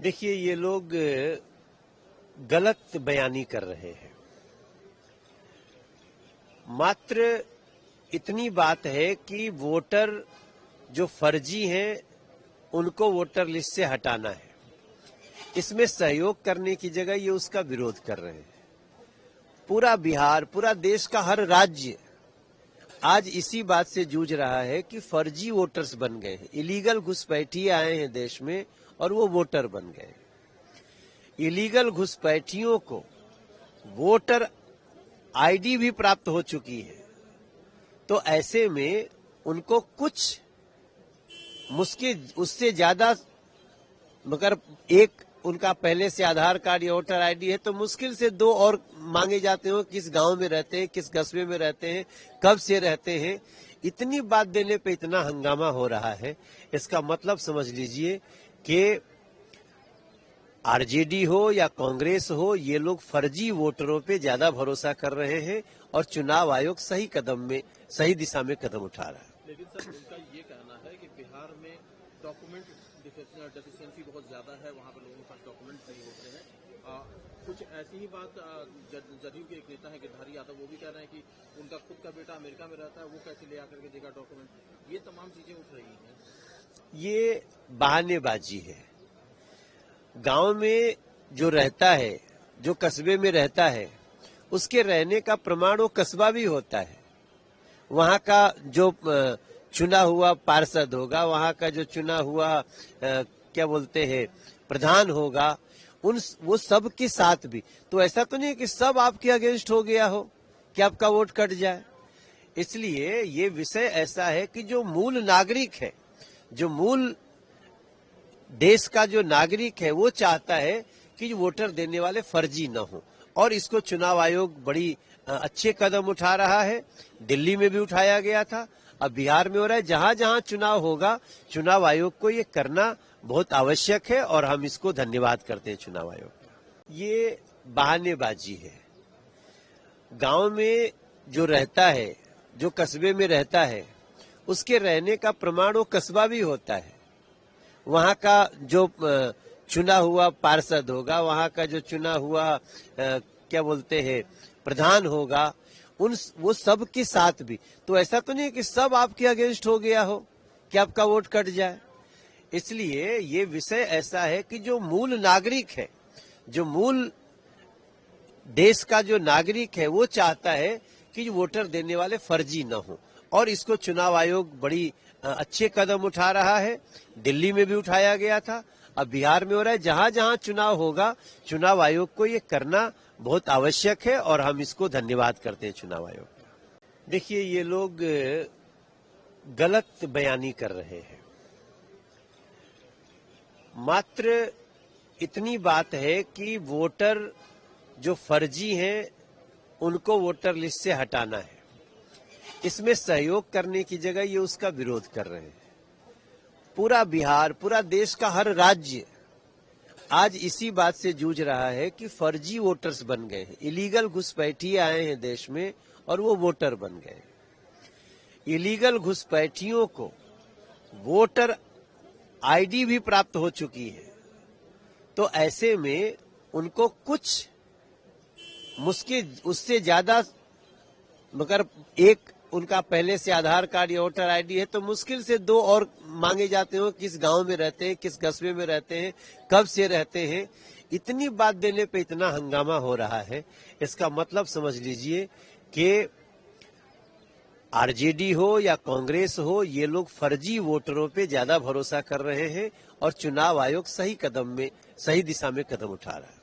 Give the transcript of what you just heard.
देखिए, ये लोग गलत बयानी कर रहे हैं। मात्र इतनी बात है कि वोटर जो फर्जी हैं उनको वोटर लिस्ट से हटाना है। इसमें सहयोग करने की जगह ये उसका विरोध कर रहे हैं। पूरा बिहार, पूरा देश का हर राज्य आज इसी बात से जूझ रहा है कि फर्जी वोटर्स बन गए हैं। इलीगल घुसपैठिए आए हैं देश में और वो वोटर बन गए। इलीगल घुसपैठियों को वोटर आईडी भी प्राप्त हो चुकी है, तो ऐसे में उनको कुछ मुश्किल उससे ज्यादा, मगर एक उनका पहले से आधार कार्ड या वोटर आईडी है तो मुश्किल से दो और मांगे जाते हो। किस गांव में रहते हैं, किस कस्बे में रहते हैं, कब से रहते हैं। इतनी बात देने पे इतना हंगामा हो रहा है। इसका मतलब समझ लीजिए कि आरजेडी हो या कांग्रेस हो, ये लोग फर्जी वोटरों पे ज्यादा भरोसा कर रहे हैं और चुनाव आयोग सही दिशा में कदम उठा रहा है। लेकिन सर, उनका ये कहना है कि बिहार में डॉक्यूमेंट डेफिशिएंसी बहुत ज्यादा है, वहाँ पर लोगों के पास डॉक्यूमेंट नहीं होते हैं। कुछ ऐसी ही बात जदयू के एक नेता है गिरधारी यादव, वो भी कह रहे हैं कि उनका खुद का बेटा अमेरिका में रहता है, वो कैसे ले आकर के देगा डॉक्यूमेंट। ये तमाम चीजें उठ रही हैं। ये बहानेबाजी है। गांव में जो रहता है, जो कस्बे में रहता है, उसके रहने का प्रमाण वो कस्बा भी होता है। वहां का जो चुना हुआ पार्षद होगा, वहां का जो चुना हुआ क्या बोलते हैं प्रधान होगा, वो सब के साथ भी। तो ऐसा तो नहीं कि सब आपके अगेंस्ट हो गया हो कि आपका वोट कट जाए। इसलिए ये विषय ऐसा है कि जो मूल नागरिक है, जो मूल देश का जो नागरिक है, वो चाहता है कि वोटर देने वाले फर्जी न हो, और इसको चुनाव आयोग बड़ी अच्छे कदम उठा रहा है। दिल्ली में भी उठाया गया था, अब बिहार में हो रहा है। जहां जहां चुनाव होगा, चुनाव आयोग को ये करना बहुत आवश्यक है और हम इसको धन्यवाद करते हैं चुनाव आयोग का। ये बहानेबाजी है। गांव में जो रहता है, जो कस्बे में रहता है, उसके रहने का प्रमाण वो कस्बा भी होता है। वहां का जो चुना हुआ पार्षद होगा, वहां का जो चुना हुआ क्या बोलते हैं प्रधान होगा, वो सब के साथ भी। तो ऐसा तो नहीं कि सब आपके अगेंस्ट हो गया हो कि आपका वोट कट जाए। इसलिए ये विषय ऐसा है कि जो मूल नागरिक है, जो मूल देश का जो नागरिक है, वो चाहता है कि वोटर देने वाले फर्जी न हो, और इसको चुनाव आयोग बड़ी अच्छे कदम उठा रहा है। दिल्ली में भी उठाया गया था, अब बिहार में हो रहा है। जहां जहां चुनाव होगा, चुनाव आयोग को ये करना बहुत आवश्यक है और हम इसको धन्यवाद करते हैं चुनाव आयोग का। देखिए, ये लोग गलत बयानी कर रहे हैं। मात्र इतनी बात है कि वोटर जो फर्जी हैं उनको वोटर लिस्ट से हटाना है। इसमें सहयोग करने की जगह ये उसका विरोध कर रहे हैं। पूरा बिहार, पूरा देश का हर राज्य आज इसी बात से जूझ रहा है कि फर्जी वोटर्स बन गए हैं। इलीगल घुसपैठिए आए हैं देश में और वो वोटर बन गए। इलीगल घुसपैठियों को वोटर आईडी भी प्राप्त हो चुकी है, तो ऐसे में उनको कुछ मुश्किल उससे ज्यादा, मगर एक उनका पहले से आधार कार्ड या वोटर आईडी है तो मुश्किल से दो और मांगे जाते हो। किस गांव में रहते हैं, किस कस्बे में रहते हैं, कब से रहते हैं। इतनी बात देने पे इतना हंगामा हो रहा है। इसका मतलब समझ लीजिए कि आरजेडी हो या कांग्रेस हो, ये लोग फर्जी वोटरों पे ज्यादा भरोसा कर रहे हैं और चुनाव आयोग सही दिशा में कदम उठा रहा है।